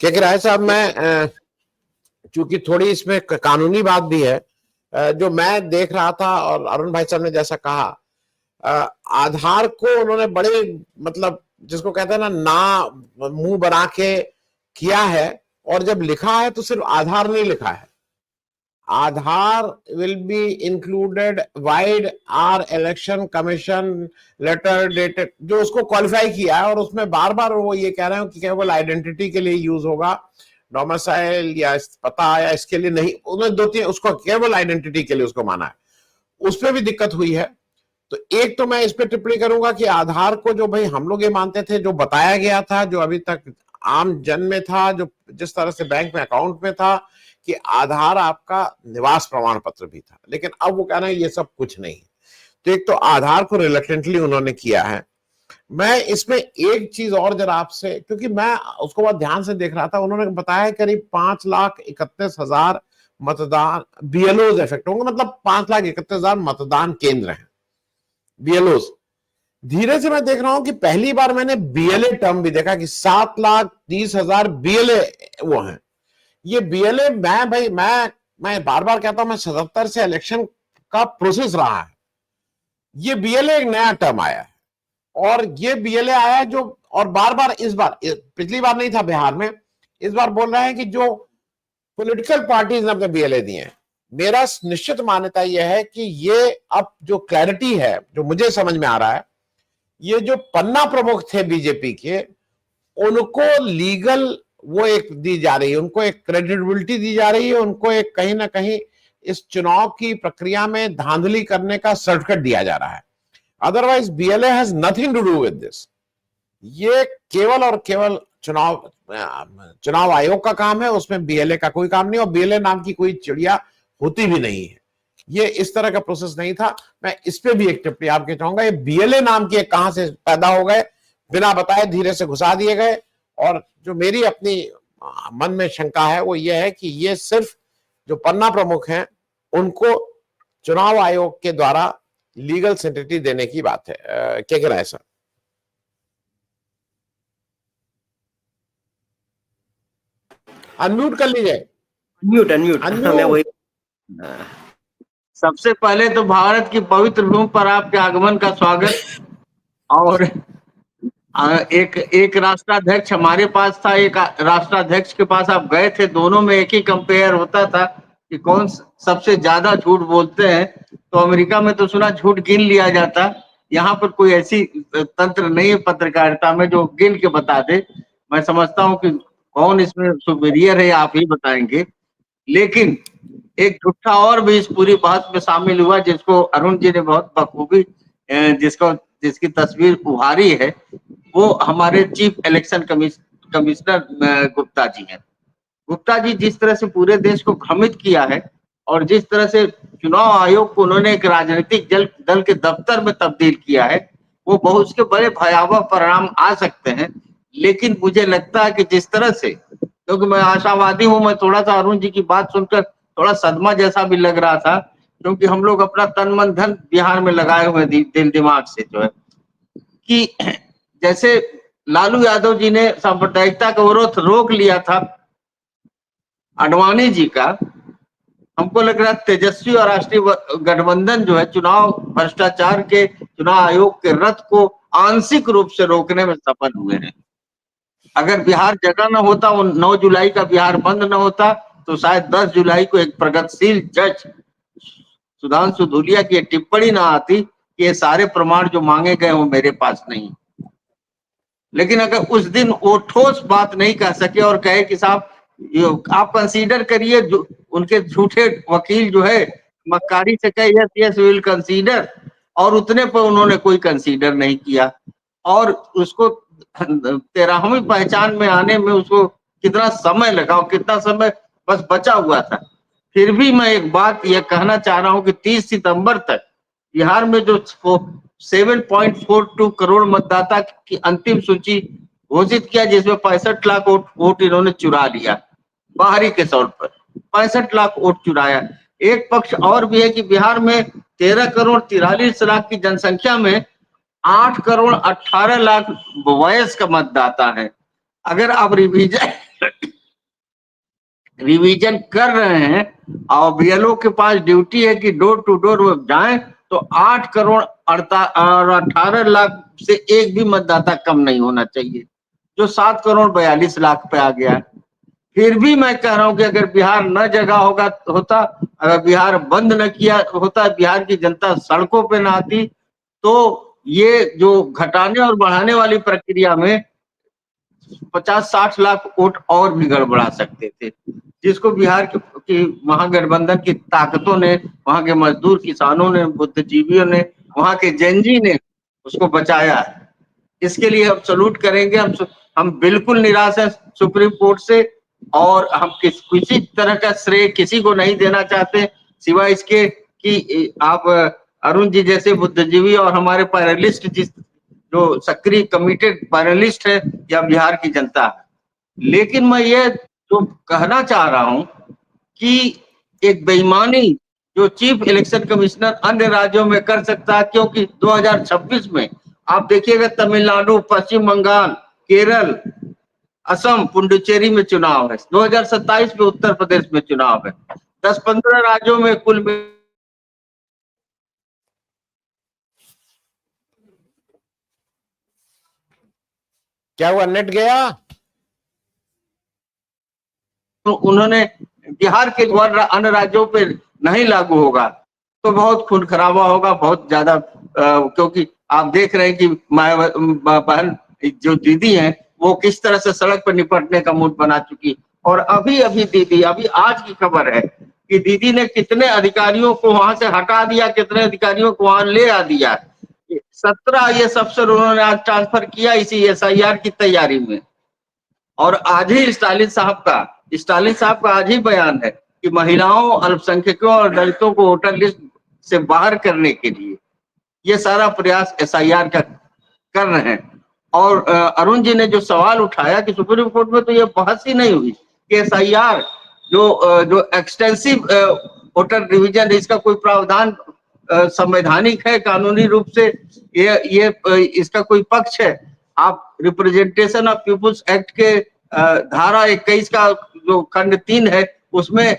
क्या कह रहा है साहब, मैं चूंकि थोड़ी इसमें कानूनी बात भी है, जो मैं देख रहा था और अरुण भाई साहब ने जैसा कहा, आधार को उन्होंने बड़े, मतलब जिसको कहते हैं ना मुंह बना के किया है। और जब लिखा है तो सिर्फ आधार नहीं लिखा है, Aadhaar will be included vide our election commission letter dated, जो उसको क्वालिफाई किया है। और उसमें बार बार वो ये कह रहे हो कि केवल आइडेंटिटी के लिए यूज होगा, डोमिसाइल या पता या इसके लिए नहीं। उन्होंने दो तीन उसको केवल आइडेंटिटी के लिए उसको माना है, उस पर भी दिक्कत हुई है। तो एक तो मैं इस पे टिप्पणी करूंगा कि आधार को जो भाई हम लोग ये मानते थे, जो बताया गया था, जो अभी तक आम जन में था, जो जिस तरह से बैंक में अकाउंट में था कि आधार आपका निवास प्रमाण पत्र भी था, लेकिन अब वो कह रहे हैं ये सब कुछ नहीं। तो एक तो आधार को रिलक्टेंटली उन्होंने किया है। मैं इसमें एक चीज और जरा आपसे, क्योंकि मैं उसको बहुत ध्यान से देख रहा था, उन्होंने बताया करीब 5,31,000 मतदान बीएलओ इफेक्ट होंगे, मतलब 5,31,000 मतदान केंद्र हैं बीएलओ। धीरे से मैं देख रहा हूं कि पहली बार मैंने बीएलए टर्म भी देखा कि 7,30,000 बीएलए वो हैं। ये बीएलए मैं बार बार कहता हूं, मैं 77 से इलेक्शन का प्रोसेस रहा है, ये बीएलए एक नया टर्म आया है। और ये बीएलए आया है जो, और बार बार इस बार, पिछली बार नहीं था बिहार में, इस बार बोल रहे हैं कि जो पॉलिटिकल पार्टीज ने अपने बीएलए दिए हैं। मेरा निश्चित मान्यता यह है कि ये अब जो क्लैरिटी है, जो मुझे समझ में आ रहा है, ये जो पन्ना प्रमुख थे बीजेपी के, उनको लीगल वो एक दी जा रही है, उनको एक क्रेडिबिलिटी दी जा रही है, उनको एक कहीं ना कहीं इस चुनाव की प्रक्रिया में धांधली करने का सर्टिफिकेट दिया जा रहा है। Otherwise BLA has nothing to do with this. ये केवल और केवल चुनाव आयोग का काम है, उसमें बीएलए का कोई काम नहीं, और बीएलए नाम की कोई चिड़िया होती भी नहीं है। ये इस तरह का प्रोसेस नहीं था। मैं इस पे भी एक टिप्पणी आपके चाहूंगा, ये बीएलए नाम के कहां से पैदा हो गए, बिना बताए धीरे से घुसा दिए गए। और जो मेरी अपनी मन में शंका है वो ये है कि ये सिर्फ जो पन्ना प्रमुख हैं उनको चुनाव आयोग के द्वारा लीगल सेंटिटी देने की बात है। क्या कह रहा है सर? अनम्यूट कर लीजिए। अनम्यूट मैं वही। सबसे पहले तो भारत की पवित्र भूमि पर आपके आगमन का स्वागत। और एक राष्ट्राध्यक्ष हमारे पास था, एक राष्ट्राध्यक्ष के पास आप गए थे, दोनों में एक ही कंपेयर होता था कि कौन सबसे ज्यादा झूठ बोलते हैं। तो अमेरिका में तो सुना झूठ गिन लिया जाता, यहाँ पर कोई ऐसी तंत्र नहीं है पत्रकारिता में जो गिन के बता दे। मैं समझता हूँ कि कौन इसमें सुपीरियर है आप ही बताएंगे। लेकिन एक झूठा और भी इस पूरी बात में शामिल हुआ, जिसको अरुण जी ने बहुत बखूबी जिसकी तस्वीर उभारी है, वो हमारे chief election commissioner Gupta ji हैं। गुप्ता जी जिस तरह से पूरे देश को भ्रमित किया है, और जिस तरह से चुनाव आयोग को उन्होंने एक राजनीतिक दल के दफ्तर में तब्दील किया है, वो बहुत उसके बड़े भयावह परिणाम आ सकते हैं। लेकिन मुझे लगता है कि जिस तरह से, क्योंकि मैं आशावादी हूं, मैं थोड़ा सा अरुण जी की बात सुनकर थोड़ा सदमा जैसा भी लग रहा था, क्योंकि हम लोग अपना तन मन धन बिहार में लगाए हुए दिल दिमाग से जो है, कि जैसे लालू यादव जी ने सांप्रदायिकता का विरोध रोक लिया था आडवाणी जी का, हमको लग रहा है तेजस्वी और राष्ट्रीय गठबंधन जो है चुनाव भ्रष्टाचार के चुनाव आयोग के रथ को आंशिक रूप से रोकने में सफल हुए हैं। अगर बिहार जगह न होता, वो 9 जुलाई का बिहार बंद न होता, तो शायद 10 जुलाई को एक प्रगतिशील जज सुधांशु धूलिया की टिप्पणी ना आती कि ये सारे प्रमाण जो मांगे गए वो मेरे पास नहीं। लेकिन अगर उस दिन वो ठोस बात नहीं कह सके और कहे कि साहब आप कंसीडर करिए, उनके झूठे वकील जो है मक्कारी से कहे यस यस विल कंसीडर, और उतने पर उन्होंने कोई कंसीडर नहीं किया। और उसको 13वीं पहचान में आने में उसको कितना समय लगा और कितना समय बस बचा हुआ था। फिर भी मैं एक बात यह कहना चाह रहा हूं कि 30 सितंबर तक बिहार में जो 7.42 करोड़ मतदाता की अंतिम सूची घोषित किया, जिसमें 65 लाख वोट इन्होंने चुरा लिया बाहरी के तौर पर, 65 लाख वोट चुराया। एक पक्ष और भी है कि बिहार में 13 करोड़ 43 लाख की जनसंख्या में 8 करोड़ 18 लाख वयस्क मतदाता है। अगर आप रिवीजन कर रहे हैं और बीएलओ के पास ड्यूटी है कि डोर टू डोर वो जाएं, तो 8 करोड़ 18 लाख से एक भी मतदाता कम नहीं होना चाहिए, जो 7 करोड़ 42 लाख पे आ गया। फिर भी मैं कह रहा हूं कि अगर बिहार न जगा होता, अगर बिहार बंद न किया होता, बिहार की जनता सड़कों पे न आती, तो ये जो घटाने और बढ़ाने वाली प्रक्रिया में 50-60 लाख वोट और भी गड़बड़ा सकते थे, जिसको बिहार की महागठबंधन की ताकतों ने, वहां के मजदूर किसानों ने, बुद्धिजीवियों ने, वहां के जेनजी ने उसको बचाया है। इसके लिए हम सलूट करेंगे। हम बिल्कुल निराश है सुप्रीम कोर्ट से, और हम किसी तरह का श्रेय किसी को नहीं देना चाहते, सिवाय इसके कि आप अरुण जी जैसे बुद्धिजीवी और हमारे पैनलिस्ट, जिस जो सक्रिय कमिटेड पैनलिस्ट है, या बिहार की जनता है। लेकिन मैं ये जो कहना चाह रहा हूं कि एक बेईमानी जो चीफ इलेक्शन कमिश्नर अन्य राज्यों में कर सकता है, क्योंकि 2026 में आप देखिएगा तमिलनाडु, पश्चिम बंगाल, केरल, असम, पुडुचेरी में चुनाव है, 2027 में उत्तर प्रदेश में चुनाव है, 10-15 राज्यों में कुल क्या हुआ, नेट गया? तो उन्होंने बिहार के अन्य राज्यों पे नहीं लागू होगा तो बहुत खून खराबा होगा, बहुत ज्यादा, क्योंकि आप देख रहे हैं कि बहन जो दीदी हैं वो किस तरह से सड़क पर निपटने का मूड बना चुकी। और अभी अभी दीदी, अभी आज की खबर है कि दीदी ने कितने अधिकारियों को वहां से हटा दिया, कितने अधिकारियों को वहां ले आ दिया। 17 IAS अफसर उन्होंने आज ट्रांसफर किया इसी SIR की तैयारी में। और आज ही स्टालिन साहब का आज ही बयान है कि महिलाओं, अल्पसंख्यकों और दलितों को वोटर लिस्ट से बाहर करने के लिए ये सारा प्रयास SIR का कर रहे हैं। और अरुण जी ने जो सवाल उठाया कि सुप्रीम कोर्ट में तो ये बहस ही नहीं हुई कि SIR जो एक्सटेंसिव वोटर रिवीजन, इसका कोई प्रावधान संवैधानिक है, कानूनी रूप से ये इसका कोई पक्ष है। आप रिप्रेजेंटेशन ऑफ पीपुल्स एक्ट के धारा 21 का जो खंड 3 है, उसमें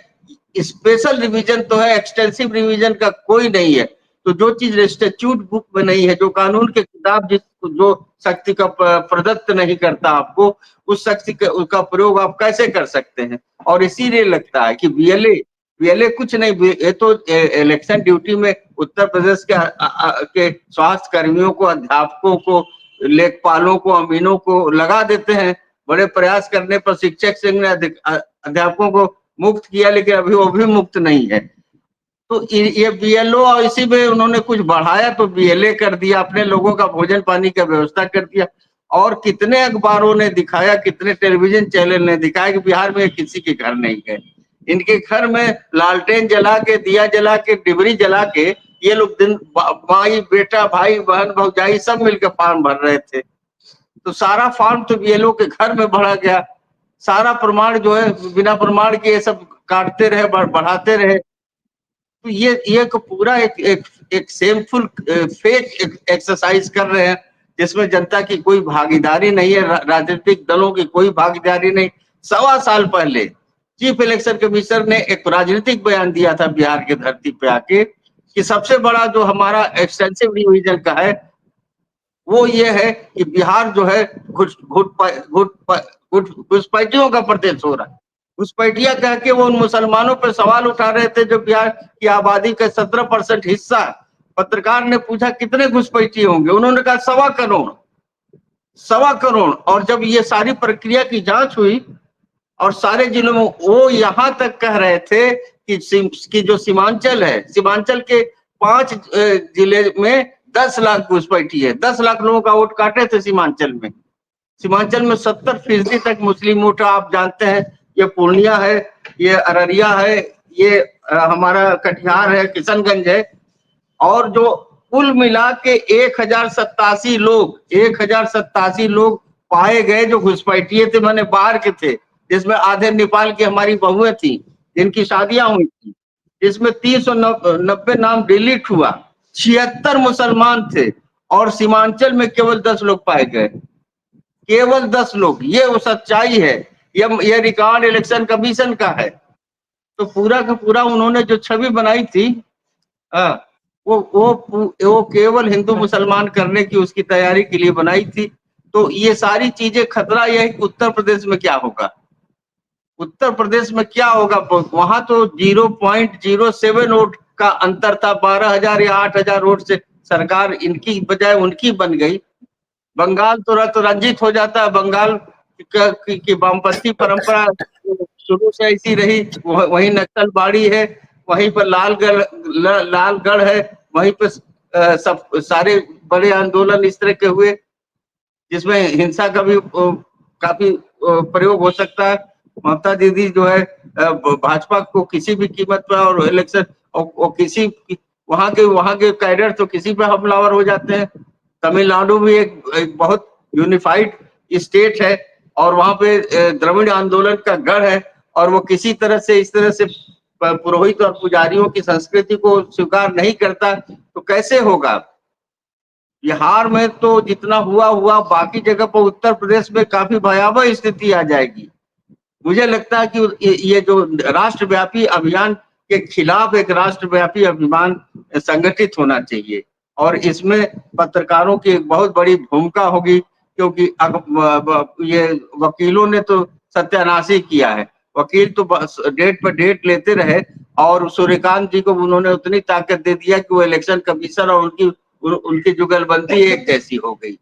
स्पेशल रिवीजन तो है, एक्सटेंसिव रिवीजन का कोई नहीं है। तो जो चीज स्टैट्यूट बुक में नहीं है, जो कानून के खिलाफ जो शक्ति का प्रदत्त नहीं करता आपको, उस शक्ति का प्रयोग आप कैसे कर सकते हैं। और इसीलिए लगता है कि बीएलए कुछ नहीं, ये तो इलेक्शन ड्यूटी में उत्तर प्रदेश के स्वास्थ्य कर्मियों को, अध्यापकों को, लेखपालों को, अमीनों को लगा देते हैं। बड़े प्रयास करने पर शिक्षक संघ ने अध्यापकों को मुक्त किया, लेकिन अभी वो भी मुक्त नहीं है। तो ये बीएलओ, और इसी में उन्होंने कुछ बढ़ाया तो बीएलए कर दिया, अपने लोगों का भोजन पानी का व्यवस्था कर दिया। और कितने अखबारों ने दिखाया, कितने टेलीविजन चैनल ने दिखाया कि बिहार में किसी के घर नहीं गए। इनके घर में लालटेन जला के, दिया जला के, डिबरी जला के ये लोग दिन माई बेटा, भाई बहन, भौजाई सब मिलकर फॉर्म भर रहे थे। तो सारा फॉर्म तो बीएलओ के घर में भरा गया। सारा प्रमाण जो है बिना प्रमाण के ये सब काटते रहे, बढ़ाते रहे। तो ये पूरा एक शेमफुल फेक एक्सरसाइज कर रहे हैं, जिसमें जनता की कोई भागीदारी नहीं है, राजनीतिक दलों की कोई भागीदारी नहीं। 1.25 साल पहले चीफ इलेक्शन कमिश्नर ने एक राजनीतिक बयान दिया था बिहार की धरती पे आके कि सबसे बड़ा जो हमारा एक्सटेंसिव रिवीजन का है वो ये है कि बिहार जो है घुसपैठियों का प्रदेश हो रहा है। घुसपैठिया कह के वो उन मुसलमानों पर सवाल उठा रहे थे जो बिहार की आबादी का 17% हिस्सा। पत्रकार ने पूछा कितने घुसपैठी होंगे, उन्होंने कहा 1.25 करोड़। और जब ये सारी प्रक्रिया की जांच हुई और सारे जिलों में, वो यहाँ तक कह रहे थे कि जो सीमांचल है, सीमांचल के 5 जिले में 10 लाख घुसपैठी है। 10 लाख लोगों का वोट काटे थे सीमांचल में। सीमांचल में 70% तक मुस्लिम वोट, आप जानते हैं। ये पूर्णिया है, ये अररिया है, ये हमारा कटिहार है, किशनगंज है। और जो कुल मिला के 1087 लोग पाए गए जो घुसपैठिए थे, मैंने बाहर के थे, जिसमें आधे नेपाल की हमारी बहुएं थी जिनकी शादियां हुई थी, जिसमें 390 नाम डिलीट हुआ। 76 मुसलमान थे और सीमांचल में केवल 10 लोग पाए गए, केवल 10 लोग। ये वो सच्चाई है ये रिकॉर्ड इलेक्शन कमीशन का है। तो पूरा का पूरा उन्होंने जो छवि बनाई थी, हाँ, वो केवल हिंदू मुसलमान करने की उसकी तैयारी के लिए बनाई थी। तो ये सारी चीजें, खतरा यह है कि उत्तर प्रदेश में क्या होगा, उत्तर प्रदेश में क्या होगा। वहां तो 0.07 वोट का अंतर था, 12,000 या 8,000 वोट से सरकार इनकी बजाय उनकी बन गई। बंगाल तुरंत रंजित हो जाता है। बंगाल की वामपंथी परंपरा शुरू से ऐसी रही, वही नक्सलबाड़ी है, वहीं पर लालगढ़ है, वहीं पर सब सारे बड़े आंदोलन इस तरह के हुए जिसमें हिंसा का भी काफी प्रयोग हो सकता है। ममता दीदी जो है भाजपा को किसी भी कीमत पर और इलेक्शन और किसी वहां के कैडर तो किसी पे हमलावर हो जाते हैं। तमिलनाडु भी एक बहुत यूनिफाइड स्टेट है और वहां पे द्रविड़ आंदोलन का गढ़ है और वो किसी तरह से इस तरह से पुरोहित और पुजारियों की संस्कृति को स्वीकार नहीं करता। तो कैसे होगा। बिहार में तो जितना हुआ, बाकी जगह पर उत्तर प्रदेश में काफी भयावह स्थिति आ जाएगी। मुझे लगता है कि ये जो राष्ट्रव्यापी अभियान के खिलाफ एक राष्ट्रव्यापी अभियान संगठित होना चाहिए और इसमें पत्रकारों की एक बहुत बड़ी भूमिका होगी, क्योंकि ये वकीलों ने तो सत्यानाश किया है। वकील तो डेट पर डेट लेते रहे और सूर्यकांत जी को उन्होंने उतनी ताकत दे दिया कि वो इलेक्शन कमीशन और उनकी जुगलबंदी एक जैसी हो गई।